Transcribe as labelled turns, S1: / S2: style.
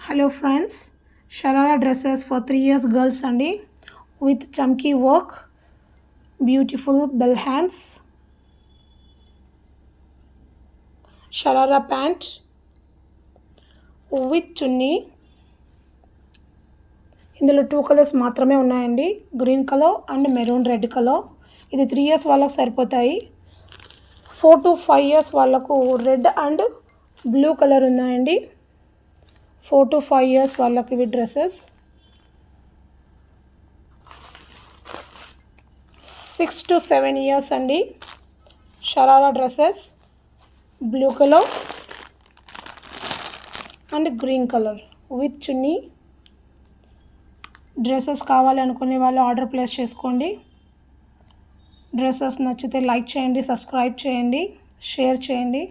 S1: Hello friends, Sharara dresses for 3 years girls అండి with chunky work, beautiful bell hands, Sharara pant with చున్నీ. ఇందులో 2 colours మాత్రమే ఉన్నాయండి, green colour and maroon red colour. ఇది 3 years వాళ్ళకి సరిపోతాయి. 4 to 5 years వాళ్ళకు red and blue colour ఉన్నాయండి. 4 to 5 years వాళ్ళకి ఇవి డ్రెస్సెస్. 6 to 7 ఇయర్స్ అండి, sharara dresses blue colour and green colour with chunni. Dresses కావాలి అనుకునే వాళ్ళు ఆర్డర్ ప్లేస్ చేసుకోండి. డ్రెస్సెస్ నచ్చితే లైక్ చేయండి, సబ్స్క్రైబ్ చేయండి, షేర్ చేయండి.